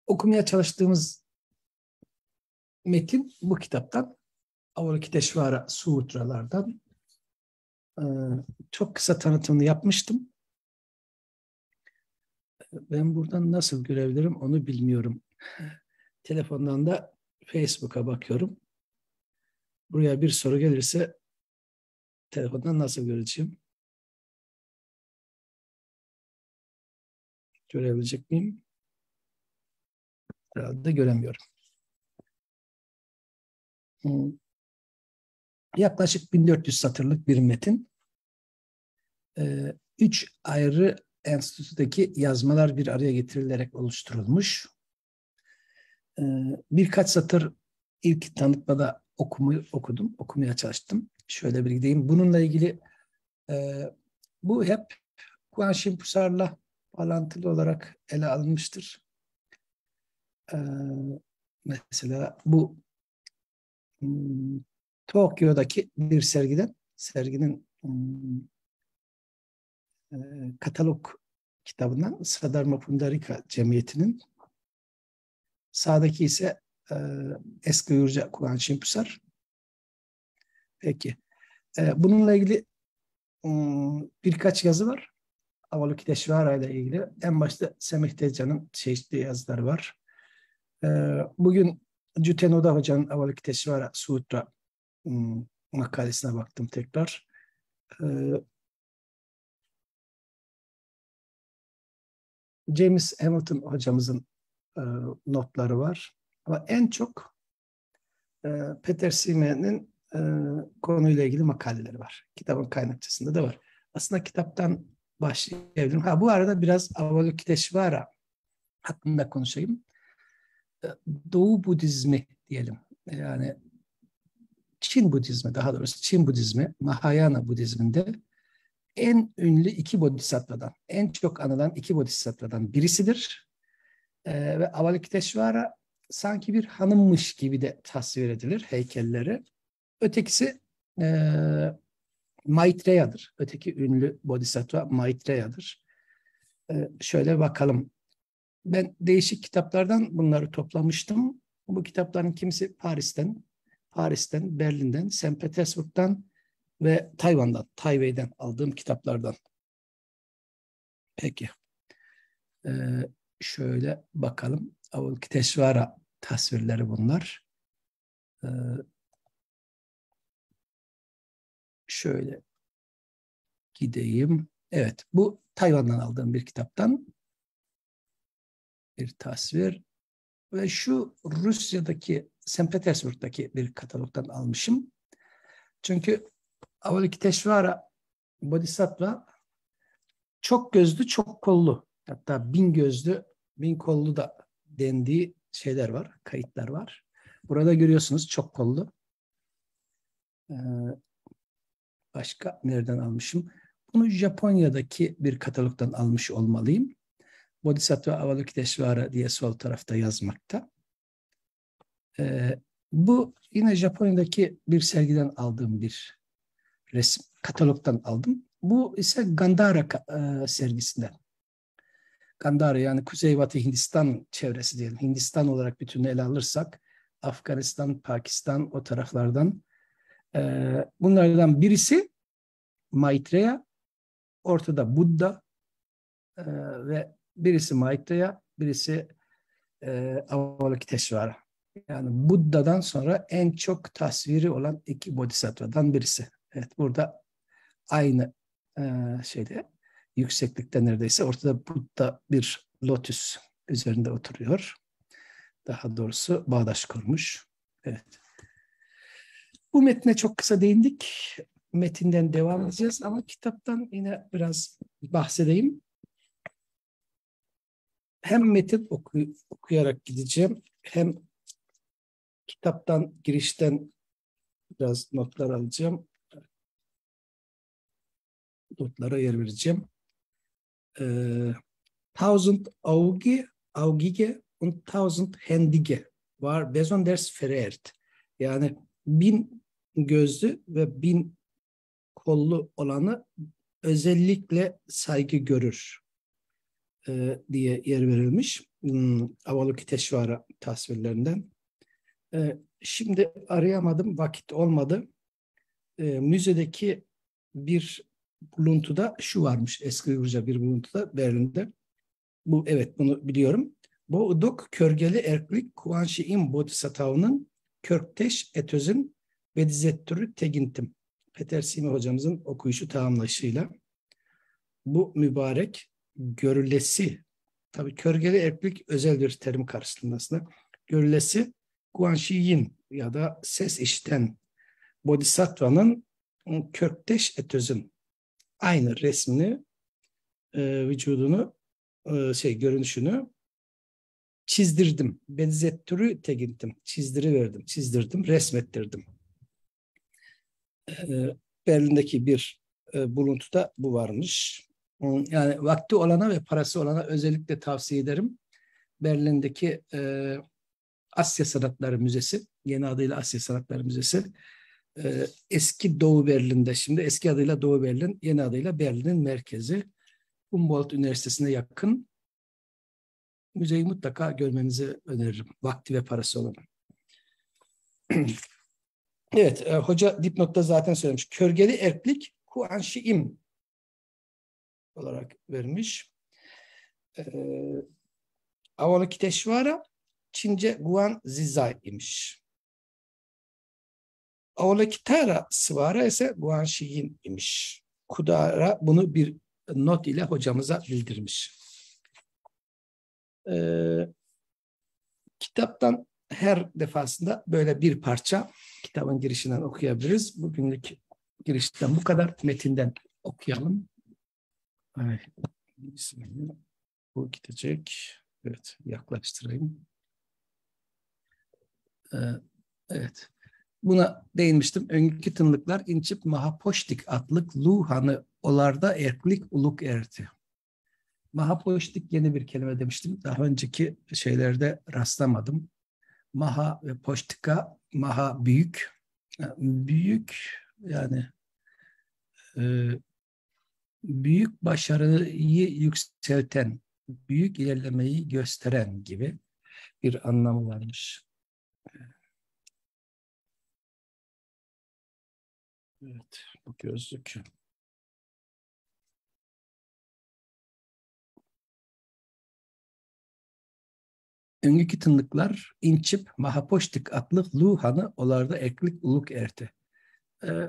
Okumaya çalıştığımız metin bu kitaptan, Avalokiteshvara Sutralardan. Çok kısa tanıtımını yapmıştım. Ben buradan nasıl görebilirim onu bilmiyorum. Telefondan da Facebook'a bakıyorum. Buraya bir soru gelirse telefondan nasıl göreceğim? Görebilecek miyim? Herhalde göremiyorum. Yaklaşık 1400 satırlık bir metin. 3 ayrı enstitüdeki yazmalar bir araya getirilerek oluşturulmuş. Birkaç satır ilk tanıtmada okudum, okumaya çalıştım. Şöyle bir gideyim. Bununla ilgili bu hep Kuan Yin Pusar'la bağlantılı olarak ele alınmıştır. Mesela bu Tokyo'daki bir serginin katalog kitabından Saddharma Pundarika Cemiyeti'nin, sağdaki ise eski Uyurca Kuan Yin Pusar. Peki. Bununla ilgili birkaç yazı var. Avalokiteshvara ile ilgili. En başta Semih Tezcan'ın çeşitli yazıları var. Bugün Juten Oda Hoca'nın Avalokiteshvara Sutra makalesine baktım tekrar. James Hamilton hocamızın notları var. Ama en çok Peter Sime'nin konuyla ilgili makaleleri var. Kitabın kaynakçasında da var. Aslında kitaptan başlayabilirim. Bu arada biraz Avalokiteshvara hakkında konuşayım. Doğu Budizmi diyelim. Yani Çin Budizmi, daha doğrusu Çin Budizmi, Mahayana Budizminde en ünlü iki bodhisattvadan, en çok anılan iki bodhisattvadan birisidir. Ve Avalokiteshvara sanki bir hanımmış gibi de tasvir edilir heykelleri. Ötekisi Maitreya'dır. Öteki ünlü bodhisattva Maitreya'dır. Şöyle bakalım. Ben değişik kitaplardan bunları toplamıştım. Bu kitapların kimisi Paris'ten, Berlin'den, St. Petersburg'dan ve Taipei'den aldığım kitaplardan. Peki. Şöyle bakalım. Avalokiteshvara tasvirleri bunlar. Şöyle gideyim. Evet, bu Tayvan'dan aldığım bir kitaptan bir tasvir. Ve şu Rusya'daki, St. Petersburg'daki bir katalogdan almışım. Çünkü Avalokiteshvara Bodhisattva çok gözlü, çok kollu. Hatta 1000 gözlü, 1000 kollu da dendiği şeyler var, kayıtlar var. Burada görüyorsunuz çok kollu. Başka nereden almışım? Bunu Japonya'daki bir katalogdan almış olmalıyım. Bodhisattva Avalokiteshvara diye sol tarafta yazmakta. Bu yine Japonya'daki bir sergiden aldığım bir resim. Katalogdan aldım. Bu ise Gandhara sergisinden. Gandhara yani Kuzeybatı Hindistan çevresi diyelim. Hindistan olarak bütününü ele alırsak Afganistan, Pakistan o taraflardan. Bunlardan birisi Maitreya, ortada Buddha ve birisi Maitreya, birisi Avalokiteshvara. Yani Buddha'dan sonra en çok tasviri olan iki bodhisattva'dan birisi. Evet, burada aynı şeyde yükseklikte neredeyse ortada Buddha bir lotus üzerinde oturuyor. Daha doğrusu bağdaş kurmuş. Evet. Bu metne çok kısa değindik. Metinden devam edeceğiz ama kitaptan yine biraz bahsedeyim. Hem metin okuyarak gideceğim, hem kitaptan girişten biraz notlar alacağım. Notlara yer vereceğim. Tausend Augige und tausend Händige var besonders verehrt. Yani 1000 gözlü ve 1000 kollu olanı özellikle saygı görür. diye yer verilmiş. Avalokiteşvara tasvirlerinden. Şimdi arayamadım, vakit olmadı. Müzedeki bir buluntuda şu varmış, eski Uygurca bir buluntuda Berlin'de. Evet, bunu biliyorum. Bu uduk körgeli erklik Kuan-Şi'in Bodhisattva'nın Körkteş Etöz'ün Bedizettürü Tegintim. Peter Sime hocamızın okuyuşu tamamlayışıyla bu mübarek görülesi, tabii körgeli erklik özel bir terim karşısında, görülesi Kuan-Şi'in ya da ses işiten Bodhisattva'nın Körkteş Etöz'ün aynı resmini, vücudunu, görünüşünü çizdirdim. Benzettürü tegintim. Çizdiriverdim, çizdirdim, resmettirdim. Berlin'deki bir buluntuda bu varmış. Yani vakti olana ve parası olana özellikle tavsiye ederim. Berlin'deki Asya Sanatları Müzesi, yeni adıyla Asya Sanatları Müzesi, eski Doğu Berlin'de, şimdi eski adıyla Doğu Berlin, yeni adıyla Berlin'in merkezi. Humboldt Üniversitesi'ne yakın. Müzeyi mutlaka görmenizi öneririm. Vakti ve parası olan. Evet, hoca dipnotta zaten söylemiş. Körgeli erklik Kuan-Şi'im olarak vermiş. Avalokiteşvara Çince Guan Zizai imiş. Avalokitara Svara ise Guan Şi'in imiş. Kudara bunu bir not ile hocamıza bildirmiş. Kitaptan her defasında böyle bir parça kitabın girişinden okuyabiliriz. Bugünlük girişten bu kadar. Metinden okuyalım. Ay, bismillah. Bu gidecek. Evet, yaklaştırayım. Evet. Buna değinmiştim. Önceki tınlıklar inçip Mahapoştik adlık Luhan'ı olarda erklik uluk erti. Mahapoştik yeni bir kelime demiştim. Daha önceki şeylerde rastlamadım. Maha ve poştika, maha büyük. Büyük yani büyük başarıyı yükselten, büyük ilerlemeyi gösteren gibi bir anlamı varmış. Evet, bu gözlük. Önceki tınlıklar inçip mahapoştik adlı Luhan'ı olarda eklik uluk erti.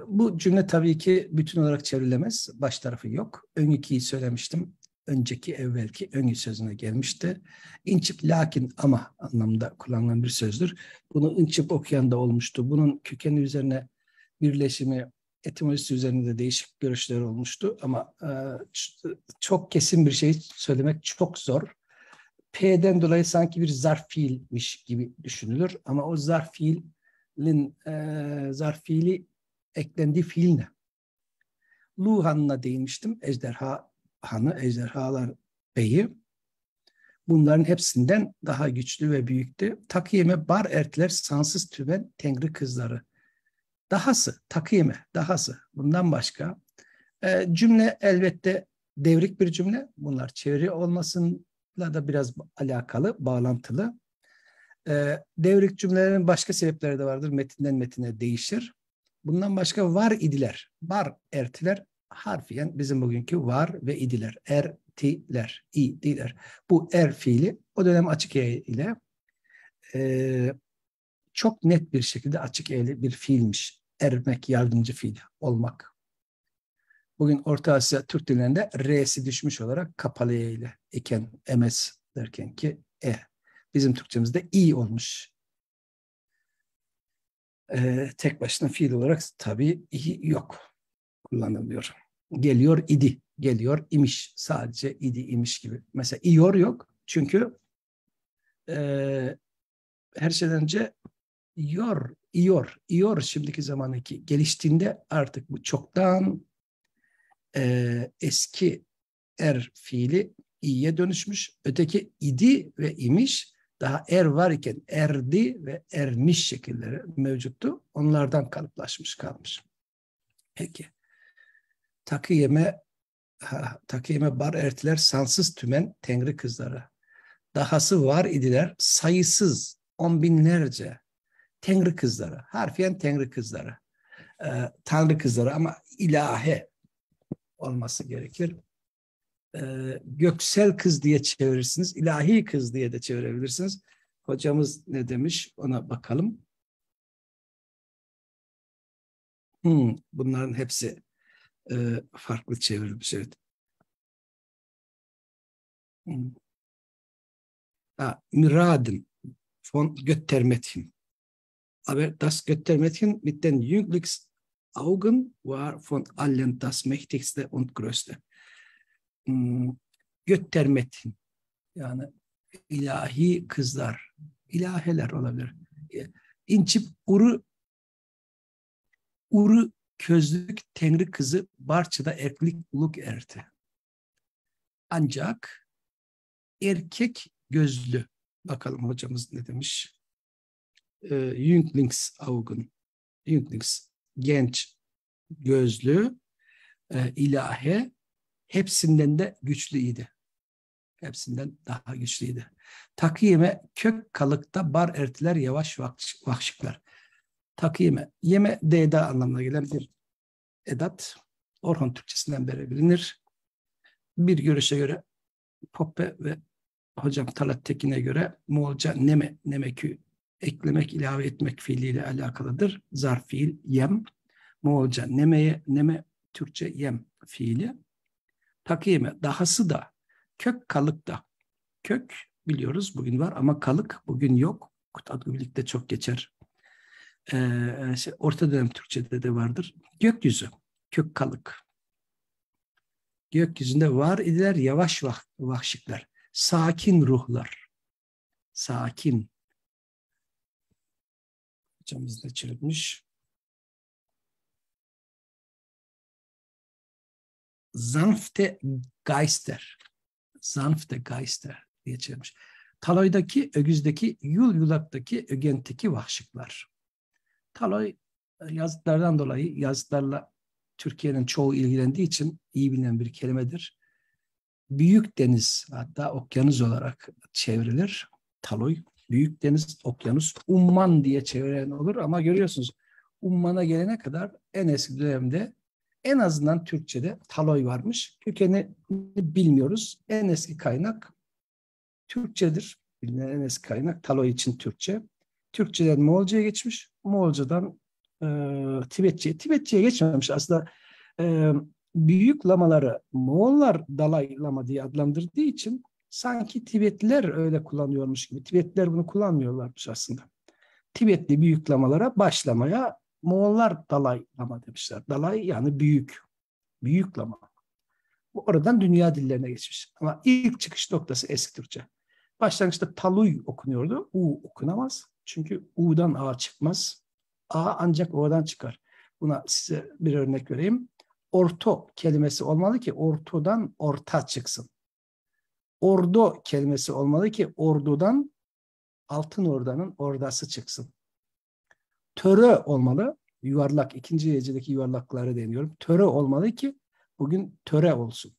Bu cümle tabii ki bütün olarak çevrilemez. Baş tarafı yok. Öncekiyi söylemiştim. Önceki, evvelki öngü sözüne gelmişti. İnçip lakin ama anlamında kullanılan bir sözdür. Bunu inçip okuyan da olmuştu. Bunun kökeni üzerine birleşimi, etimolojisi üzerinde değişik görüşler olmuştu. Ama çok kesin bir şey söylemek çok zor. P'den dolayı sanki bir zarf fiilmiş gibi düşünülür. Ama o zarf fiili eklendiği fiil ne? Lu Han'ına değinmiştim. Ejderha Hanı, ejderhalar beyi. Bunların hepsinden daha güçlü ve büyüktü. Takiyeme bar erkler sansız tüven tengri kızları. Dahası, takiyeme, dahası. Bundan başka. Cümle elbette devrik bir cümle. Bunlar çeviri olmasıyla da biraz alakalı, bağlantılı. Devrik cümlelerin başka sebepleri de vardır. Metinden metine değişir. Bundan başka var idiler. Var ertiler harfiyen bizim bugünkü var ve idiler. Ertiler, idiler. Bu er fiili o dönem açık e ile çok net bir şekilde açık e'li bir fiilmiş. Ermek, yardımcı fiil olmak. Bugün Orta Asya Türk dillerinde R'si düşmüş olarak kapalı E ile iken MS derken ki E. Bizim Türkçemizde i olmuş. Tek başına fiil olarak tabii i yok. Kullanılıyor. Geliyor idi, geliyor imiş. Sadece idi imiş gibi. Mesela iyor yok. Çünkü her şeyden önce iyor şimdiki zamandaki geliştiğinde artık bu çoktan eski er fiili i'ye dönüşmüş. Öteki idi ve imiş daha er var iken erdi ve ermiş şekilleri mevcuttu. Onlardan kalıplaşmış kalmış. Peki. Takiyeme Takime bar ertiler sansız tümen tengri kızları. Dahası var idiler sayısız on binlerce tengri kızları. Harfiyen tengri kızları. Tanrı kızları ama ilahe olması gerekir. Göksel kız diye çevirirsiniz. İlahi kız diye de çevirebilirsiniz. Hocamız ne demiş ona bakalım. Bunların hepsi farklı çevrilmiş. Evet. Miraden von Göttermädchen. Aber das Göttermädchen mit den Jünglingsaugen war von allen das mächtigste und größte. Göttermädchen yani ilahi kızlar, ilaheler olabilir. İncip uru közlük tengri kızı barçada erklik buluk erdi. Ancak erkek gözlü, bakalım hocamız ne demiş? Jünglingsaugen, Jünglings, genç gözlü, ilahe hepsinden de güçlüydi. Hepsinden daha güçlüydü. Takiyeme kök kalıkta bar ertiler yavaş vahşıklar. Takiyeme, yeme deda anlamına gelen bir edat. Orhon Türkçesinden beri bilinir. Bir görüşe göre Poppe ve hocam Talat Tekin'e göre Moğolca neme, nemekü eklemek, ilave etmek fiiliyle alakalıdır. Zarf fiil, yem. Moğolca neme, Türkçe yem fiili. Takiyeme, dahası da, kök kalıkta. Kök biliyoruz bugün var ama kalık bugün yok. Adlı birlikte çok geçer. Orta dönem Türkçe'de de vardır. Gökyüzü, kök kalık. Gökyüzünde var idiler yavaş vahşikler. Sakin ruhlar. Sakin. Hocamız da çevirmiş. Sanfte Geister. Sanfte Geister diye çevirmiş. Taloydaki, ögüzdeki, yulaktaki, ögenteki vahşıklar. Taloy yazıtlardan dolayı yazıtlarla Türkiye'nin çoğu ilgilendiği için iyi bilinen bir kelimedir. Büyük deniz, hatta okyanus olarak çevrilir. Taloy, büyük deniz, okyanus, umman diye çeviren olur ama görüyorsunuz ummana gelene kadar en eski dönemde en azından Türkçe'de taloy varmış. Kökeni bilmiyoruz. En eski kaynak Türkçedir. Bilinen en eski kaynak taloy için Türkçe. Türkçeden Moğolca'ya geçmiş. Moğolca'dan Tibetçe'ye. Tibetçe'ye geçmemiş. Aslında büyük lamaları Moğollar Dalai Lama diye adlandırdığı için sanki Tibetliler öyle kullanıyormuş gibi. Tibetliler bunu kullanmıyorlarmış aslında. Tibetli büyük lamalara başlamaya Moğollar Dalai Lama demişler. Dalai yani büyük. Büyük lama. Bu oradan dünya dillerine geçmiş. Ama ilk çıkış noktası eski Türkçe. Başlangıçta taluy okunuyordu. U okunamaz. Çünkü U'dan A çıkmaz. A ancak O'dan çıkar. Buna size bir örnek vereyim. Orto kelimesi olmalı ki ortodan orta çıksın. Ordo kelimesi olmalı ki ordudan altın ordanın ordası çıksın. Töre olmalı. Yuvarlak, ikinci hecedeki yuvarlakları deniyorum. Töre olmalı ki bugün töre olsun.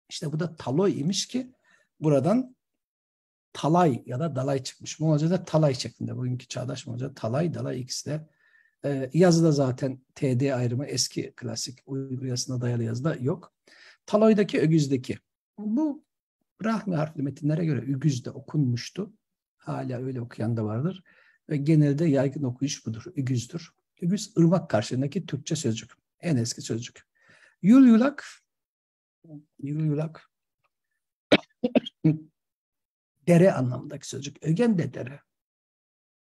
İşte bu da taloy imiş ki buradan talay ya da dalay çıkmış. Moğolca'da talay şeklinde. Bugünkü çağdaş Moğolca talay, dalay ikisi de. Yazıda zaten TD ayrımı eski klasik Uygur yazısına dayalı yazıda yok. Taloydaki, ögüzdeki. Bu Brahmi harfli metinlere göre ügüzde okunmuştu. Hala öyle okuyan da vardır. Ve genelde yaygın okuyuş budur. Ügüzdür. Ügüz ırmak karşılığındaki Türkçe sözcük. En eski sözcük. Yulak dere anlamındaki sözcük. Ögen de dere.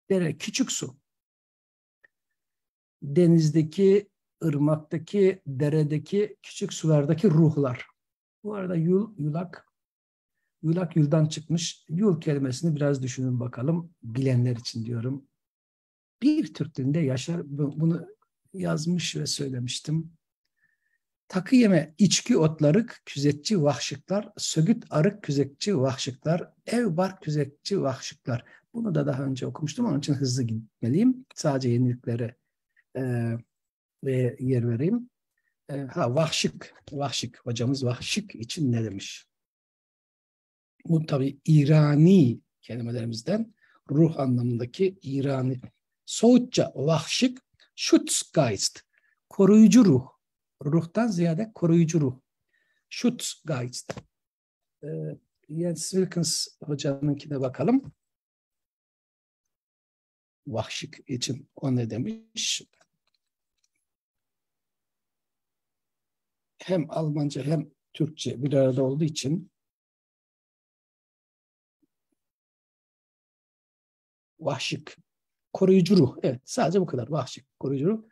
Dere küçük su. Denizdeki, ırmaktaki, deredeki, küçük sulardaki ruhlar. Bu arada yulak yuldan çıkmış. Yul kelimesini biraz düşünün bakalım. Bilenler için diyorum. Bir Türk dilinde yaşar. Bunu yazmış ve söylemiştim. Takı yeme içki otlarık, küzetçi vahşıklar, sögüt arık küzetçi vahşıklar, ev bar küzetçi vahşıklar. Bunu da daha önce okumuştum. Onun için hızlı gitmeliyim. Sadece yeniliklere yer vereyim. Vahşik. Vahşik. Hocamız vahşik için ne demiş? Bu tabii İrani kelimelerimizden ruh anlamındaki İrani. Soğutça vahşik, Schutzgeist. Koruyucu ruh. Ruhtan ziyade koruyucu ruh. Schutzgeist. Jens Wilkins hocamınkine bakalım. Vahşik için o ne demiş? Hem Almanca hem Türkçe bir arada olduğu için vahşik, koruyucu ruh. Evet, sadece bu kadar. Vahşik, koruyucu ruh.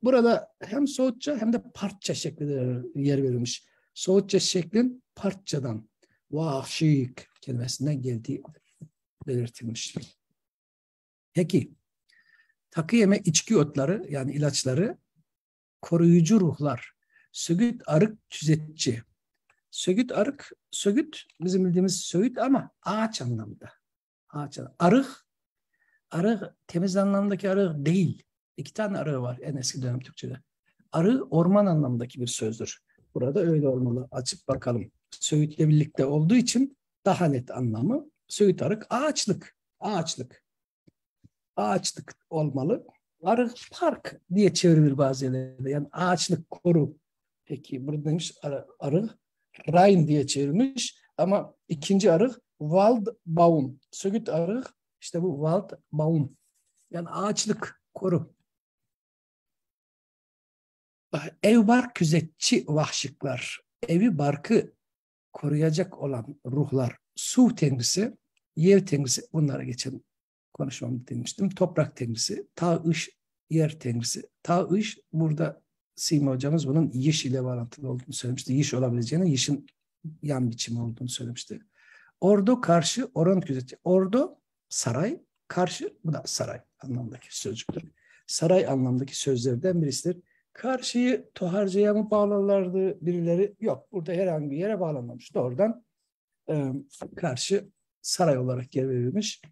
Burada hem Soğutça hem de Partça şeklinde yer verilmiş. Soğutça şeklin Partçadan, vahşik kelimesinden geldiği belirtilmiş. Peki, takı yeme içki otları yani ilaçları, koruyucu ruhlar, söğüt, arık, tüzetçi. Söğüt, arık, söğüt bizim bildiğimiz söğüt ama ağaç anlamında. Ağaç anlamında. Arı temiz anlamdaki arı değil. İki tane arı var en eski dönem Türkçe'de. Arı orman anlamdaki bir sözdür. Burada öyle olmalı. Açıp bakalım. Söğütle birlikte olduğu için daha net anlamı. Söğüt arık ağaçlık. Ağaçlık. Ağaçlık olmalı. Arı park diye çevrilir bazı yerlerde. Yani ağaçlık, koru. Peki burada demiş arı Rhein diye çevrilmiş. Ama ikinci arı Waldbaum. Söğüt arı işte bu Waldbaum. Yani ağaçlık, koru. Ev bark küzetçi vahşikler. Evi barkı koruyacak olan ruhlar. Su tengrisi, yer tengrisi, bunlara geçen konuşmamda demiştim. Toprak tengrisi, ta-ış, yer tengrisi. Ta-ış, burada Sima hocamız bunun yiş ile bağlantılı olduğunu söylemişti. Yiş olabileceğini, yişin yan biçimi olduğunu söylemişti. Ordu karşı, oran küzetçi. Ordu, saray, karşı, bu da saray anlamdaki sözcüktür. Saray anlamdaki sözlerden birisidir. Karşıyı Toharca'ya mı bağlarlardı birileri? Yok. Burada herhangi bir yere bağlanmamış. Doğrudan karşı saray olarak yer verilmiş.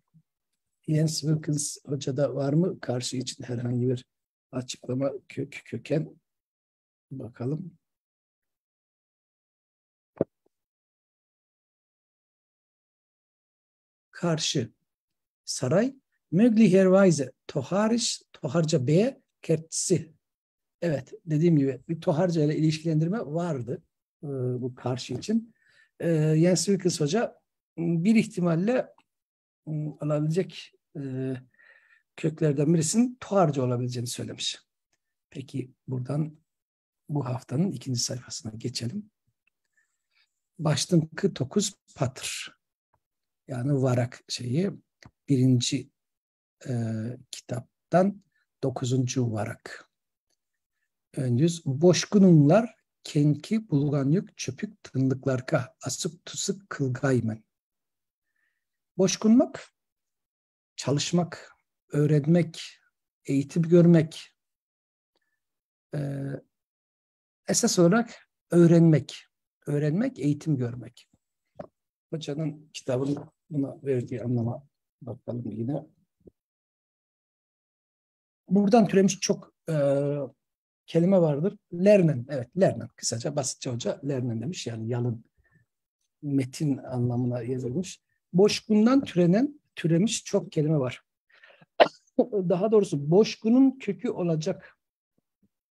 Jens Wilkins hocada var mı karşı için herhangi bir açıklama köken? Bakalım. Karşı saray möglicherweise Toharca B kertsi. Evet, dediğim gibi bir Toharca ile ilişkilendirme vardı bu karşı için. Jens Wilkins Hoca bir ihtimalle alabilecek köklerden birisinin Toharca olabileceğini söylemiş. Peki buradan bu haftanın ikinci sayfasına geçelim. Başlıkı 9 patır. Yani varak şeyi birinci kitaptan 9. varak. Öncüz boşkununlar kenki bulganyük çöpük tınlıklarka asık tusuk kılgaymen. Boşkunmak, çalışmak, öğrenmek, eğitim görmek. Esas olarak öğrenmek. Öğrenmek, eğitim görmek. Hocanın kitabının buna verdiği anlama bakalım yine. Buradan türemiş çok kelime vardır. Lernen, evet lernen. Kısaca basitçe hoca lernen demiş. Yani yalın metin anlamına yazılmış. Boşkundan türemiş çok kelime var. Daha doğrusu boşkunun kökü olacak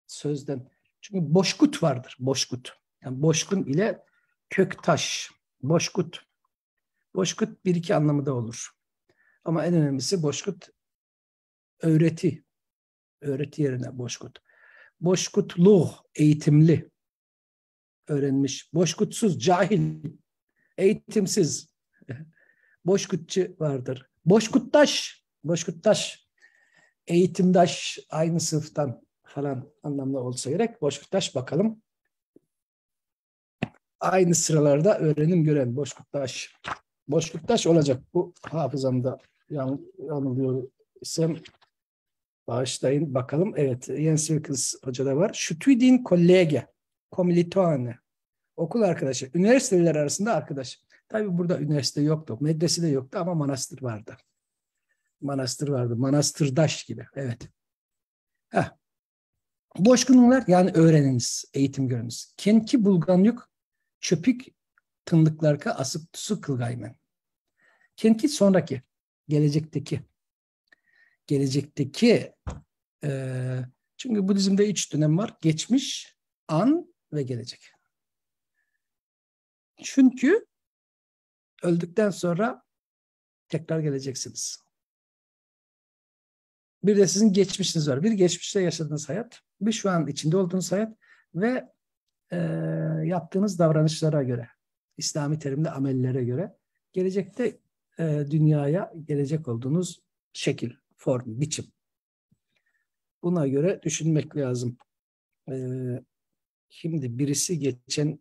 sözden. Çünkü boşkut vardır. Boşkut. Yani boşkun ile köktaş. Boşkut. Boşkut bir iki anlamı da olur. Ama en önemlisi boşkut öğreti. Öğreti yerine boşkut. Boşkutlu, eğitimli, öğrenmiş. Boşkutsuz, cahil, eğitimsiz. Boşkutçu vardır. Boşkuttaş, eğitimdaş, aynı sınıftan falan anlamda olsa gerek. Boşkuttaş bakalım. Aynı sıralarda öğrenim gören boşkuttaş. Boşkuttaş olacak. Bu hafızamda yanılıyor isem bağışlayın bakalım. Evet, Jens Wilkins hocada var. Studien Kollege, Kommilitone. Okul arkadaşı. Üniversiteler arasında arkadaş. Tabii burada üniversite yoktu. Medrese de yoktu ama manastır vardı. Manastır vardı. Manastırdaş gibi. Evet. Boşkunlar yani öğreniniz, eğitim görünüz. Kenki bulgan yok, çöpük tınlıklarka asıp tusu kılgaymen. Kenki sonraki, gelecekteki. Gelecekteki, e, çünkü Budizm'de 3 dönem var. Geçmiş, an ve gelecek. Çünkü öldükten sonra tekrar geleceksiniz. Bir de sizin geçmişiniz var. Bir geçmişte yaşadığınız hayat, bir şu an içinde olduğunuz hayat ve e, yaptığınız davranışlara göre, İslami terimde amellere göre gelecekte dünyaya gelecek olduğunuz şekil, form, biçim. Buna göre düşünmek lazım. E, Şimdi birisi geçen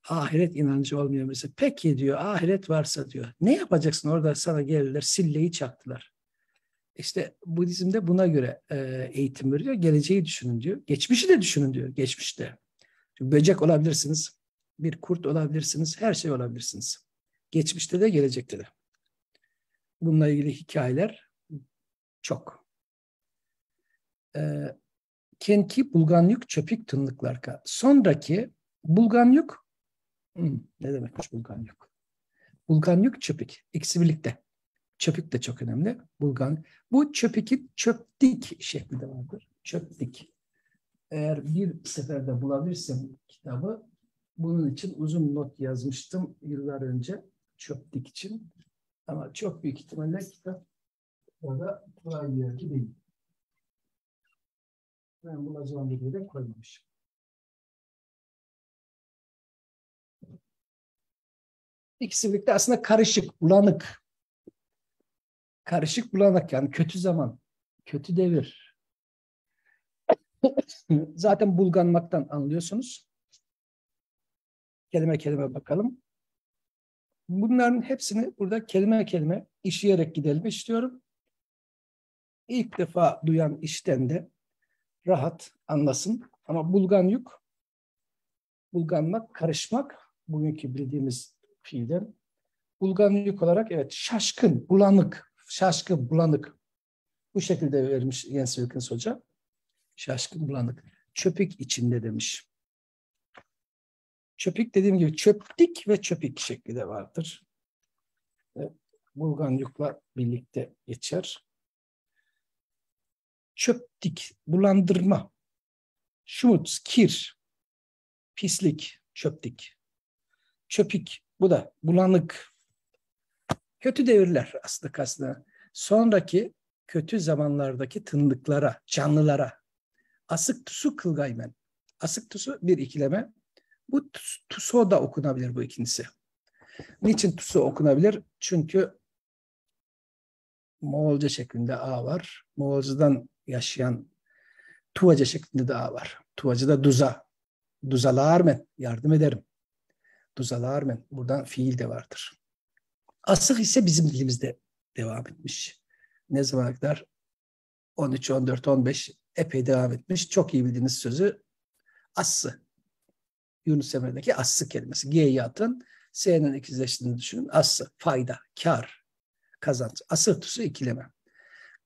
ahiret inancı olmuyor mesela. Peki diyor, ahiret varsa diyor. Ne yapacaksın orada, sana gelirler, silleyi çaktılar. İşte Budizm'de buna göre eğitim veriyor. Geleceği düşünün diyor. Geçmişi de düşünün diyor. Geçmişte. Çünkü böcek olabilirsiniz. Bir kurt olabilirsiniz. Her şey olabilirsiniz. Geçmişte de gelecekte de. Bununla ilgili hikayeler çok. Kenki bulganyuk çöpük tınlıklarka. Sonraki bulganyuk, ne demekmiş bulganyuk? Bulganyuk çöpük. İkisi birlikte. Çöpük de çok önemli. Bulgan. Bu çöpükin çöptik şeklinde vardır. Çöptik. Eğer bir seferde bulabilirsem kitabı, bunun için uzun not yazmıştım yıllar önce çöptik için. Ama çok büyük ihtimalle kitap orada kolay bir yerde değil. Ben bulacağım bir yere koymamışım. İkisi birlikte aslında karışık, bulanık. Karışık, bulanık yani kötü zaman, kötü devir. Zaten bulganmaktan anlıyorsunuz. Kelime kelime bakalım. Bunların hepsini burada kelime kelime işleyerek gidelim istiyorum. İlk defa duyan işten de rahat anlasın. Ama bulganyuk, bulganmak, karışmak, bugünkü bildiğimiz fiilden. Bulganyuk olarak evet şaşkın, bulanık, şaşkın, bulanık. Bu şekilde vermiş Jens Wilkins Hoca. Şaşkın, bulanık. Çöpük içinde demiş. Çöpük dediğim gibi çöptik ve çöpük şekli de vardır. Bulganyukla birlikte geçer. Çöptik, bulandırma. Schmutz, kir, pislik, çöptik. Çöpük, bu da bulanık. Kötü devirler aslında. Sonraki kötü zamanlardaki tınlıklara, canlılara. Asık tusu kılgaymen. Asık tusu bir ikileme. Bu tuso da okunabilir bu ikincisi. Niçin tuso okunabilir? Çünkü Moğolca şeklinde A var. Moğolcadan yaşayan Tuvaca şeklinde de A var. Tuvacıda duza. Duzalar men. Yardım ederim. Duzalar men. Buradan fiil de vardır. Asık ise bizim dilimizde devam etmiş. Ne zamana kadar? 13, 14, 15 epey devam etmiş. Çok iyi bildiğiniz sözü assı. Yunus Emre'deki assı kelimesi. G'yi atın. S'nin ikizleştiğini düşünün. Assı, fayda, kar, kazanç. Asır tusu ikileme.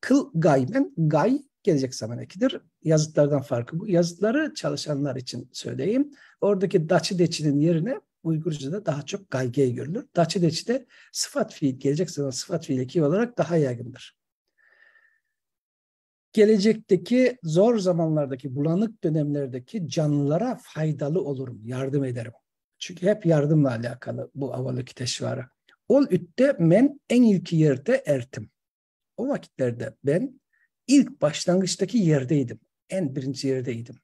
Kıl gaymen, gay gelecek zaman ekidir. Yazıtlardan farkı bu. Yazıtları çalışanlar için söyleyeyim. Oradaki daçı deçinin yerine Uygurca'da daha çok gayge görülür. Daçı deçi de sıfat fiil, gelecek zaman sıfat fiil eki olarak daha yaygındır. Gelecekteki zor zamanlardaki, bulanık dönemlerdeki canlılara faydalı olurum, yardım ederim. Çünkü hep yardımla alakalı bu avalık teşvarı. Ol ütte men en ilk yerde ertim. O vakitlerde ben ilk başlangıçtaki yerdeydim. En birinci yerdeydim.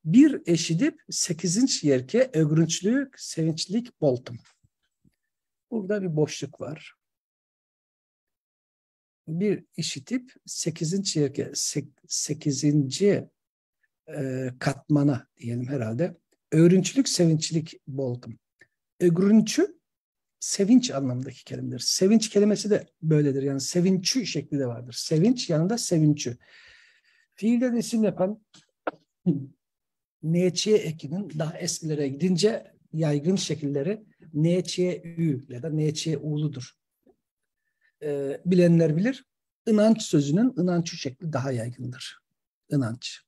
Bir eşidip 8. yerke ögrünçlük, sevinçlik boltum. Burada bir boşluk var. Bir işitip 8. yerke 8. Katmana diyelim herhalde. Öğrünçlük, sevinçlik boltum. Ögrünçü sevinç anlamındaki kelimedir. Sevinç kelimesi de böyledir. Yani sevinçü şekli de vardır. Sevinç yanında sevinçü. Fiilden isim yapan neçiye ekinin daha eskilere gidince yaygın şekilleri neçiye ü ya da neçiye u'ludur. Bilenler bilir. İnanç sözünün inançü şekli daha yaygındır. inanç.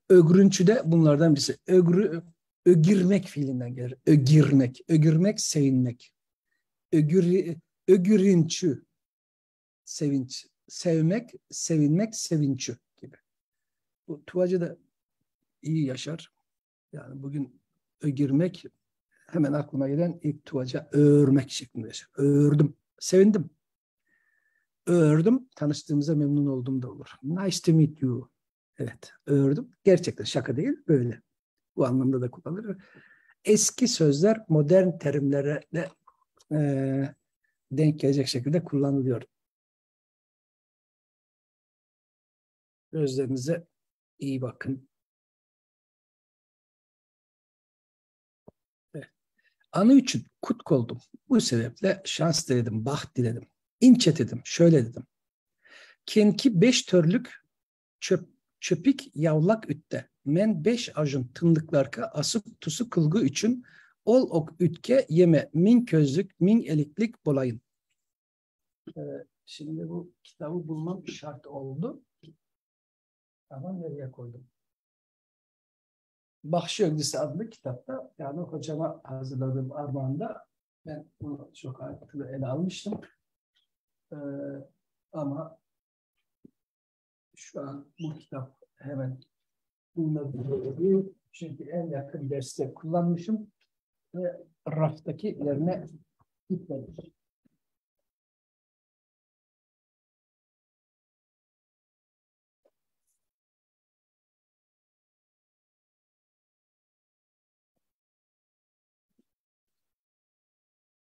Ögrünçü de bunlardan birisi. Ögirmek fiilinden gelir. Ögirmek. Ögürmek, sevinmek. Ögürünçü, sevinç. Sevmek, sevinmek, sevinçü gibi. Bu Tuvacı da iyi yaşar. Yani bugün ögirmek hemen aklıma gelen ilk Tuvaca öğürmek şeklinde yaşar. Öğürdüm, sevindim. Öğürdüm, tanıştığımıza memnun oldum da olur. Nice to meet you. Evet, öğürdüm. Gerçekten şaka değil, böyle. Bu anlamda da kullanılır. Eski sözler modern terimlere de denk gelecek şekilde kullanılıyor. Gözlerinize iyi bakın. Evet. Anı için kutk oldum. Bu sebeple şans diledim, baht diledim. İnçet dedim, şöyle dedim. Kenki 5 törlük çöpik yavlak ütte. Men 5 ajın tınlıklarka asıp tusu kılgı üçün ol ok ütke yeme min közlük min eliklik bolayın. Şimdi bu kitabı bulmam şart oldu. Ama nereye koydum? Bahşi Ögdisi adlı kitapta, yani hocama hazırladığım armağanda ben bunu çok ayrıntılı ele almıştım. Ama şu an bu kitap hemen bulunabiliyor. Çünkü en yakın derste kullanmışım ve raftaki yerine gitmemiş.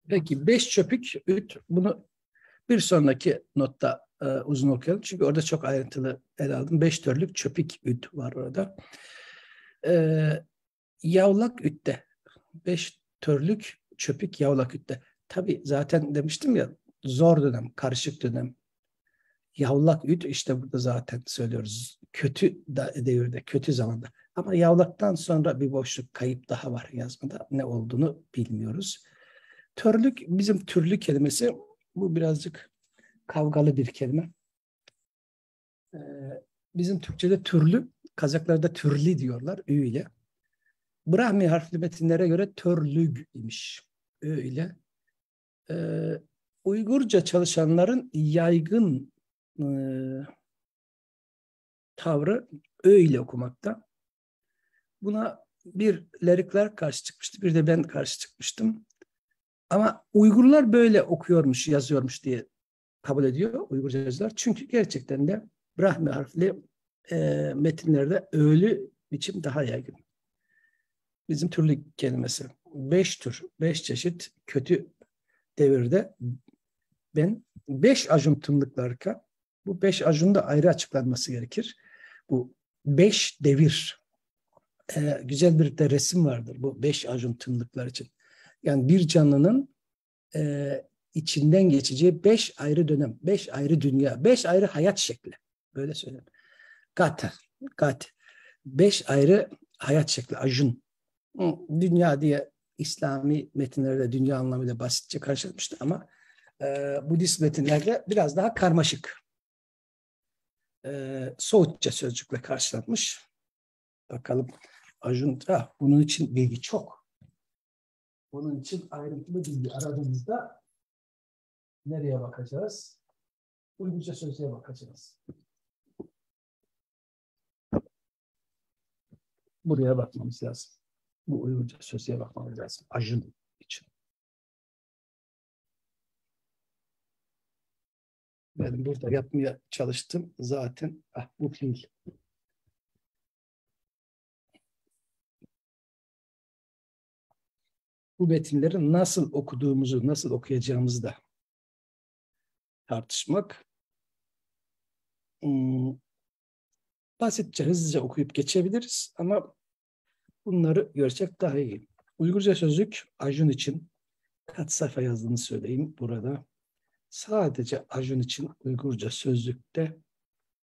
Peki 5 çöpük üt, bunu bir sonraki notta uzun okuyalım. Çünkü orada çok ayrıntılı ele aldım. 5 türlük çöpük üt var orada. Yavlak ütte. 5 türlük çöpük yavlak ütte. Tabii zaten demiştim ya, zor dönem, karışık dönem. Yavlak üt işte burada zaten söylüyoruz. Kötü devirde, kötü zamanda. Ama yavlaktan sonra bir boşluk, kayıp daha var yazmada. Ne olduğunu bilmiyoruz. Törlük, bizim türlü kelimesi, bu birazcık kavgalı bir kelime. Bizim Türkçe'de türlü, Kazaklarda türli diyorlar, ü ile. Brahmi harfli metinlere göre törlüg imiş, ö ile. Uygurca çalışanların yaygın tavrı ö ile okumakta. Buna bir lerikler karşı çıkmıştı, bir de ben karşı çıkmıştım. Ama Uygurlar böyle okuyormuş, yazıyormuş diye kabul ediyor Uygurcacılar. Çünkü gerçekten de Brahmi harfli metinlerde öğlü biçim daha yaygın. Bizim türlü kelimesi. 5 tür, 5 çeşit kötü devirde ben 5 ajun tımlıklarka, bu 5 ajun da ayrı açıklanması gerekir. Bu 5 devir. Güzel bir de resim vardır bu 5 ajun tımlıklar için. Yani bir canlının içinden geçeceği 5 ayrı dönem, 5 ayrı dünya, 5 ayrı hayat şekli. Böyle söyleyeyim. Gat. 5 ayrı hayat şekli, ajun. Dünya diye İslami metinlerde dünya anlamıyla basitçe karşılamıştı ama Budist metinlerde biraz daha karmaşık. Soğutça sözcükle karşılanmış. Bakalım ajun, bunun için bilgi çok. Bunun için ayrıntılı bilgi aradığımızda nereye bakacağız? Uygurca sözlüğe bakacağız. Buraya bakmamız lazım. Bu Uygurca sözlüğe bakmamız lazım. Ajun için. Ben burada yapmaya çalıştım. Zaten bu fiil. Bu metinleri nasıl okuduğumuzu, nasıl okuyacağımızı da tartışmak. Basitçe, hızlıca okuyup geçebiliriz ama bunları görsek daha iyi. Uygurca sözlük ajun için kaç sayfa yazdığını söyleyeyim burada. Sadece ajun için Uygurca sözlükte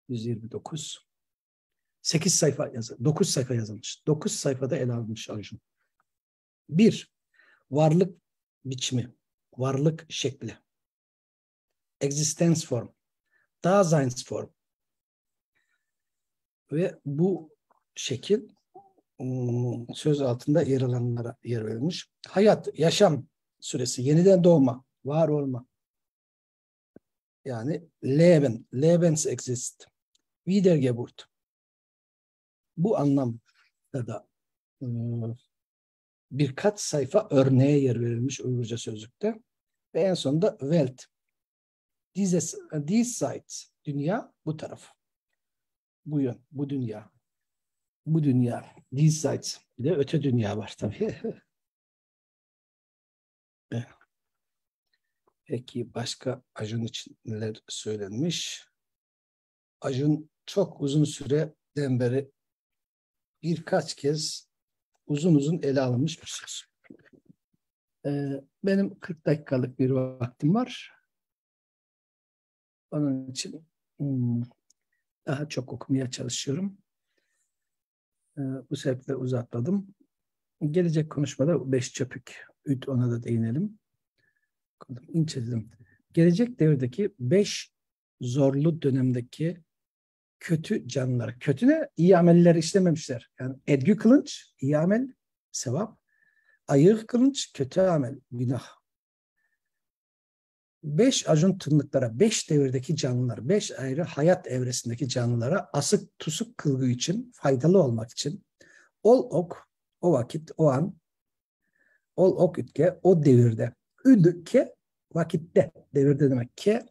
129. 8 sayfa yazılmış. 9 sayfa yazılmış. 9 sayfada ele alınmış ajun. 1. Varlık biçimi. Varlık şekli. Existence form. Daseinsform. Ve bu şekil söz altında yer alanlara yer verilmiş. Hayat, yaşam süresi, yeniden doğma, var olma. Yani Leben, Lebensexist, Wiedergeburt. Bu anlamda da e, birkaç sayfa örneğe yer verilmiş Uygurca sözlükte. Ve en sonunda Welt. These sides. Dünya bu taraf. Bu yön, bu dünya. Bu dünya. These sides. Bir de öte dünya var tabii. Peki başka Acun için neler söylenmiş? Acun çok uzun süreden beri birkaç kez uzun uzun ele alınmış bir söz. Benim 40 dakikalık bir vaktim var. Onun için daha çok okumaya çalışıyorum. Bu sebeple uzatmadım. Gelecek konuşmada beş çöpük, ona da değinelim. İnceledim. Gelecek devirdeki 5 zorlu dönemdeki kötü canlılar. Kötü ne? İyi ameller işlememişler. Yani edgü kılınç, iyi amel, sevap. Ayık kılınç, kötü amel, günah. 5 acun tırnıklara, 5 devirdeki canlılar, 5 ayrı hayat evresindeki canlılara asık tusuk kılgı için, faydalı olmak için ol ok, o vakit, o an, ol ok ütke, o devirde. Üdke, vakitte, devirde demek ki,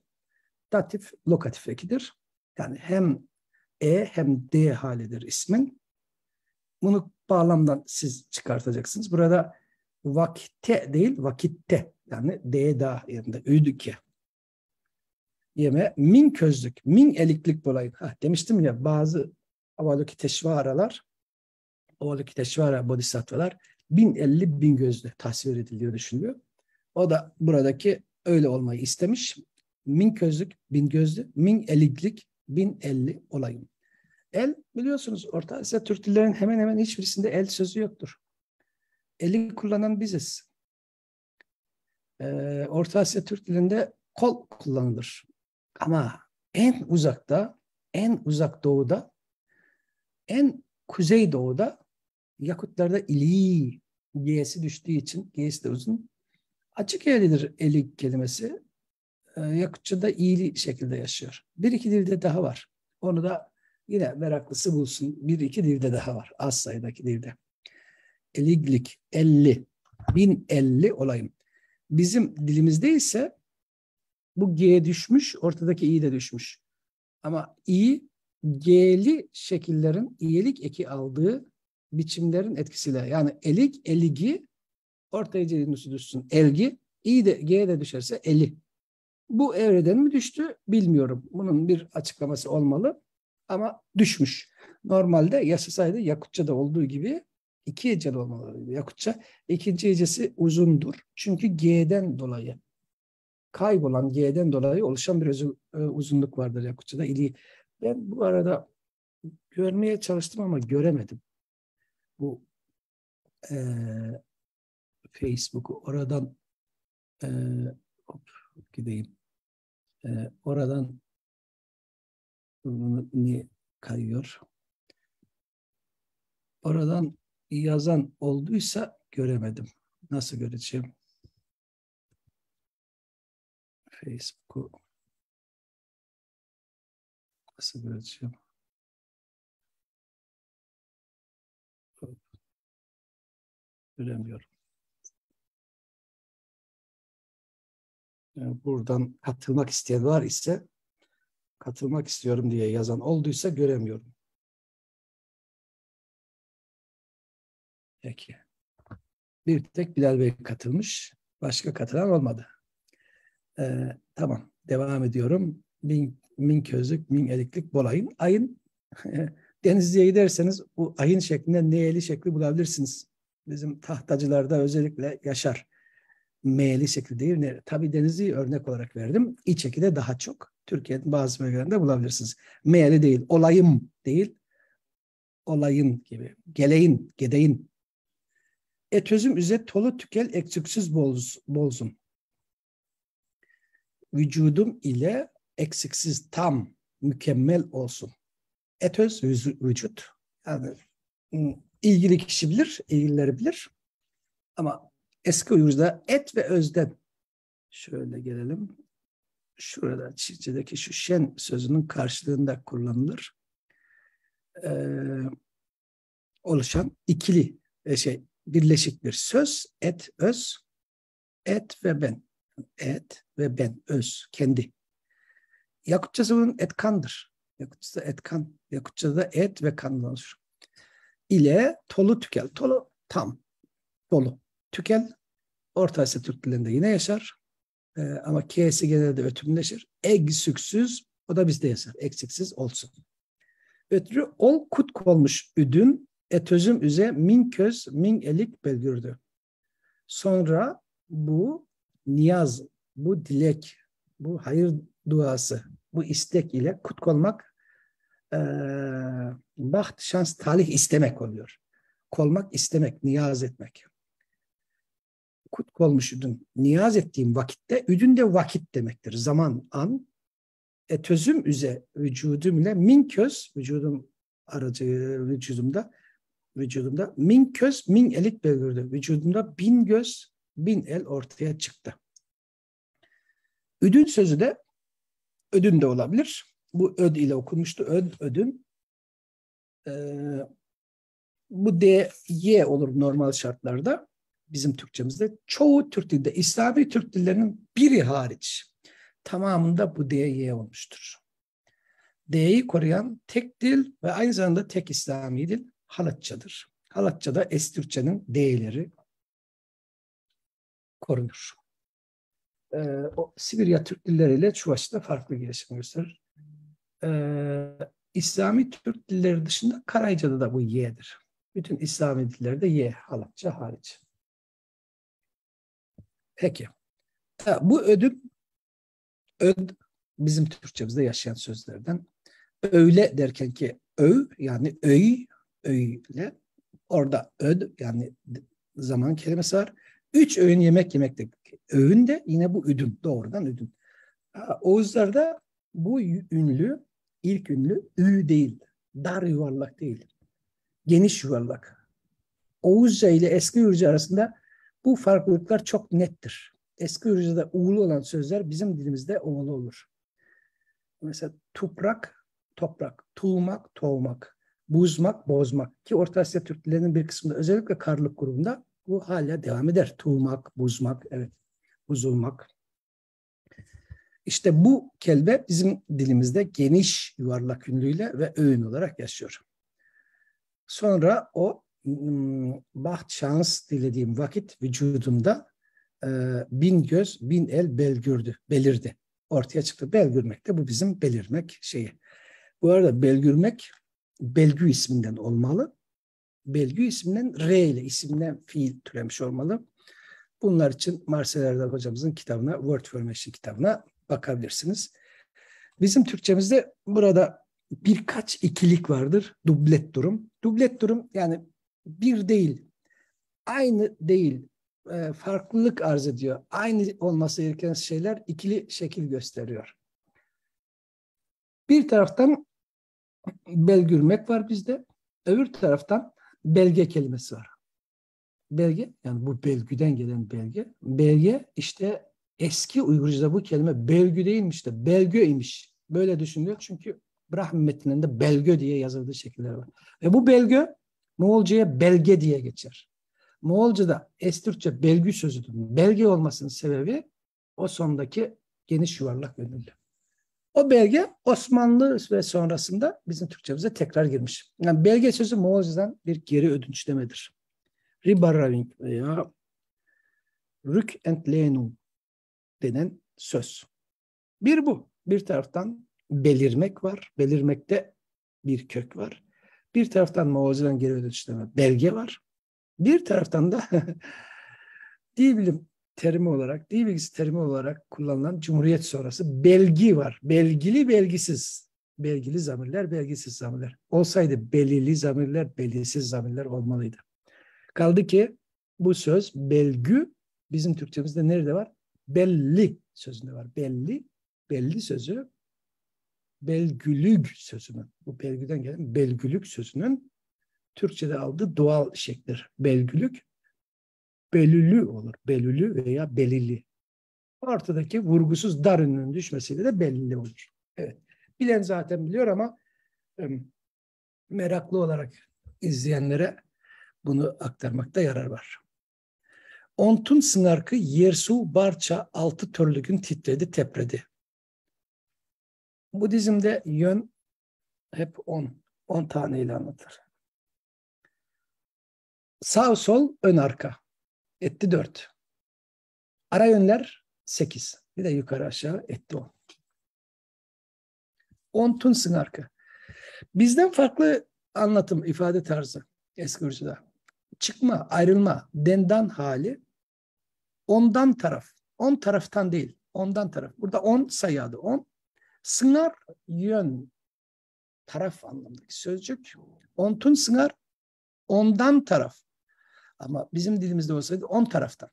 datif, lokatif ekidir. Yani hem hem D halidir ismin. Bunu bağlamdan siz çıkartacaksınız. Burada vakitte değil, vakitte. Yani D da yerinde. Üdüke. Yeme min közlük, min eliklik dolayı. Demiştim ya bazı Avalokiteshvaralar, Avalokiteshvara bodhisattvalar 1050 gözlü tasvir ediliyor, düşünülüyor. O da buradaki öyle olmayı istemiş. Min közlük, 1000 gözlü, min eliklik, 1050 olayım. El biliyorsunuz Orta Asya Türk dillerinin hemen hemen hiçbirisinde el sözü yoktur. Eli kullanan biziz. Orta Asya Türk dilinde kol kullanılır. Ama en uzakta, en uzak doğuda, en kuzey doğuda Yakutlarda ili G'si düştüğü için, G'si de uzun. Açık elidir eli kelimesi. Yakutça'da iyili şekilde yaşıyor. Bir iki dilde daha var. Onu da yine meraklısı bulsun. Bir iki dilde daha var. Az sayıdaki dilde. Eliglik, 50, 1050 olayım. Bizim dilimizde ise bu G düşmüş, ortadaki i de düşmüş. Ama i, G'li şekillerin iyilik eki aldığı biçimlerin etkisiyle. Yani elik, eligi, ortaya celinusu düşsün. Elgi, i de G de düşerse eli. Bu evreden mi düştü bilmiyorum. Bunun bir açıklaması olmalı. Ama düşmüş. Normalde yaşasaydı Yakutça'da olduğu gibi iki heceli olmalı. Yakutça ikinci hecesi uzundur. Çünkü G'den dolayı, kaybolan G'den dolayı oluşan bir uzunluk vardır Yakutça'da. Ben bu arada görmeye çalıştım ama göremedim. Bu e, Facebook'u oradan e, gideyim. Oradan ne kayıyor? Oradan yazan olduysa göremedim. Nasıl göreceğim? Facebook'u nasıl göreceğim? Göremiyorum. Buradan katılmak isteyen var ise katılmak istiyorum diye yazan olduysa göremiyorum. Peki. Bir tek Bilal Bey katılmış. Başka katılan olmadı. Tamam. Devam ediyorum. Min közlük, min eliklik bol ayın. Ayın Denizli'ye giderseniz bu ayın şeklinde neyeli şekli bulabilirsiniz. Bizim tahtacılarda özellikle yaşar. M'li şekli değil. Tabii Denizli'yi örnek olarak verdim. İç eki de daha çok. Türkiye'nin bazı bölgelerinde bulabilirsiniz. M'li değil. Olayım değil. Olayın gibi. Geleyin, gedeyin. Etözüm üze tolu tükel eksiksiz bolzun. Vücudum ile eksiksiz tam, mükemmel olsun. Etöz vücut. Yani ilgili kişi bilir, ilgilileri bilir. Ama eski Uygurca'da et ve özden, şöyle gelelim. Şurada Çince'deki şu şen sözünün karşılığında kullanılır. Oluşan ikili birleşik bir söz. Et, öz, et ve ben. Et ve ben, öz, kendi. Yakutçası bunun etkandır. Yakutçası etkan. Yakutçada da et ve kandan oluşur. İle tolu tükel. Tolu tam. Dolu. Tükel Orta Asya Türk dillerinde yine yaşar. Ama K'si genelde ötümleşir. Egsüksüz o da bizde yaşar. Eksiksiz olsun. Ötürü ol kut olmuş üdün etözüm üze min köz min elik belgürdü. Sonra bu niyaz, bu dilek, bu hayır duası, bu istek ile kut kolmak baht, şans, talih istemek oluyor. Kolmak istemek, niyaz etmek. Kut kolmuş üdün. Niyaz ettiğim vakitte, üdün de vakit demektir. Zaman, an. Etözüm üze vücudum ile min köz, vücudum aracı vücudumda min köz min elik belirdi. Vücudumda 1000 göz, 1000 el ortaya çıktı. Üdün sözü de ödün de olabilir. Bu öd ile okunmuştu. Öd, ödün. Bu D, Y olur normal şartlarda. Bizim Türkçemizde. Çoğu Türk dilde, İslami Türk dillerinin biri hariç tamamında bu D, Y olmuştur. D'yi koruyan tek dil ve aynı zamanda tek İslami dil Halatçadır. Halatça'da Es-Türkçenin D'leri korunur. O Sibirya Türk dilleriyle Çuvaş'ta farklı gelişim gösterir. İslami Türk dilleri dışında Karayca'da da bu Y'dir. Bütün İslami dillerde Y, Halatça hariç. Peki. Bu ödün, öd bizim Türkçemizde yaşayan sözlerden. Öyle derken ki öv yani öyle orada öd yani zaman kelimesi var. 3 öğün yemek yemekte. Öğün de yine bu üdün. Doğrudan üdün. Oğuzlarda bu ünlü, ilk ünlü ü değil. Dar yuvarlak değil. Geniş yuvarlak. Oğuzca ile eski Uygurca arasında bu farklılıklar çok nettir. Eski Uygurca'da uğulu olan sözler bizim dilimizde oğulu olur. Mesela toprak, toprak, tuğmak, toğmak, buzmak, bozmak ki Orta Asya Türk dillerinin bir kısmında özellikle Karlık grubunda bu hala devam eder. Tuğmak, buzmak, evet, buzulmak. İşte bu kelime bizim dilimizde geniş yuvarlak ünlüyle ve öğün olarak yaşıyor. Sonra o baht şans dilediğim vakit vücudumda 1000 göz, 1000 el belirdi. Ortaya çıktı. Belgürmek de bu bizim belirmek şeyi. Bu arada belgürmek Belgü isminden olmalı. Belgü isminden R ile isimden fiil türemiş olmalı. Bunlar için Marcel Erdal hocamızın kitabına, Word Formation kitabına bakabilirsiniz. Bizim Türkçemizde burada birkaç ikilik vardır. Dublet durum. Dublet durum yani bir değil, aynı değil, farklılık arz ediyor. Aynı olması gereken şeyler ikili şekil gösteriyor. Bir taraftan belgürmek var bizde. Öbür taraftan belge kelimesi var. Belge, yani bu belgüden gelen belge. Belge işte eski Uygurca'da bu kelime belgü değilmiş de belgöymiş. Böyle düşünülüyor çünkü Brahmi metinlerinde belgö diye yazıldığı şekiller var. Ve bu belgö Moğolca'ya belge diye geçer. Moğolca'da Es-Türkçe belgü sözüdür. Belge olmasının sebebi o sondaki geniş yuvarlak ünlü. O belge Osmanlı ve sonrasında bizim Türkçemize tekrar girmiş. Yani belge sözü Moğolca'dan bir geri ödünçlemedir. Ribaraving veya rükentlenum denen söz. Bir bu. Bir taraftan belirmek var. Belirmekte bir kök var. Bir taraftan Moğolca'dan geri ödünçleme belge var. Bir taraftan da dil bilim terimi olarak, dil bilgisi terimi olarak kullanılan Cumhuriyet sonrası belgi var. Belgili, belgisiz. Belgili zamirler, belgisiz zamirler. Olsaydı belirli zamirler, belirsiz zamirler olmalıydı. Kaldı ki bu söz belgü bizim Türkçemizde nerede var? Belli sözünde var. Belli, belli sözü belgülük sözünün, bu belgüden gelen belgülük sözünün Türkçe'de aldığı doğal şeklir. Belgülük, belülü olur. Belülü veya belili. Ortadaki vurgusuz dar ünlünün düşmesiyle de belli olur. Evet. Bilen zaten biliyor ama meraklı olarak izleyenlere bunu aktarmakta yarar var. Ontun sınarkı yersu barça altı törlükün titredi tepredi. Bu dizimde yön hep 10 taneyle anlatır. Sağ sol ön arka etti 4. Ara yönler 8. Bir de yukarı aşağı etti 10. Ontun sınarkı. Bizden farklı anlatım, ifade tarzı eski Gürcü'de. Çıkma, ayrılma, dendan hali, ondan taraf. On taraftan değil, ondan taraf. Burada 10 sayı adı 10. Sınar, yön, taraf anlamındaki sözcük. Ontun sınar, ondan taraf. Ama bizim dilimizde olsaydı 10 taraftan.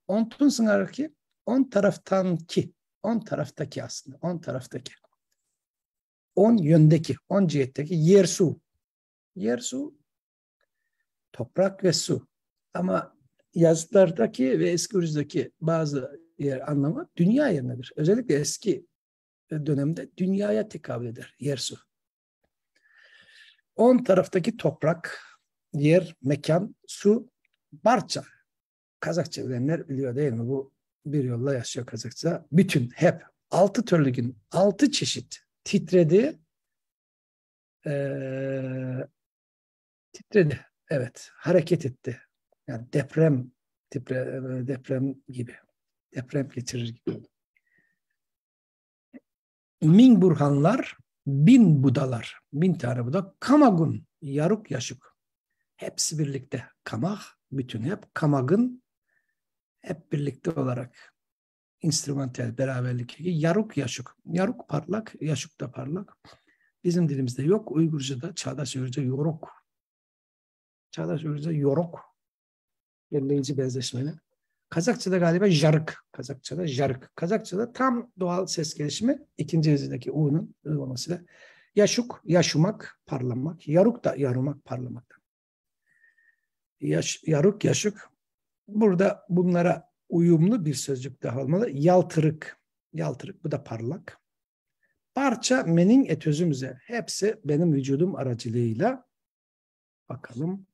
Ontun sınar ki 10 taraftan ki. 10 taraftaki aslında. 10 taraftaki. 10 yöndeki, 10 cihetteki yer su. Yer su, toprak ve su. Ama yazıtlardaki ve eski Gürcü'deki bazı yer anlamı dünya yerinedir. Özellikle eski dönemde dünyaya tekabül eder yer su. 10 taraftaki toprak, yer, mekan, su, barça. Kazakça bilenler biliyor değil mi? Bu bir yolla yaşıyor Kazakça. Bütün, hep 6 türlü 6 çeşit titredi. Titredi. Evet. Hareket etti. Yani deprem gibi. Deprem geçirir gibi. Min burhanlar, bin budalar. 1000 tane buda. Kamagun, yaruk yaşuk. Hepsi birlikte. Kamah, bütün hep. Kamagın, hep birlikte olarak. İnstrümantal beraberlik. Yaruk yaşuk. Yaruk parlak, yaşuk da parlak. Bizim dilimizde yok. Uygurca'da, Çağdaş Uygurca yoruk. Çağdaş Uygurca yoruk. Belirleyici benzeşmeli. Kazakça'da galiba jarık. Kazakça'da jarık. Kazakça'da tam doğal ses gelişimi ikinci hizadaki u'nun olmasıyla. Yaşuk, yaşumak, parlamak. Yaruk da yarumak, parlamak. Yaruk, yaşuk. Burada bunlara uyumlu bir sözcük daha olmalı. Yaltırık. Yaltırık, bu da parlak. Parça, menin etözümüze. Hepsi benim vücudum aracılığıyla. Bakalım.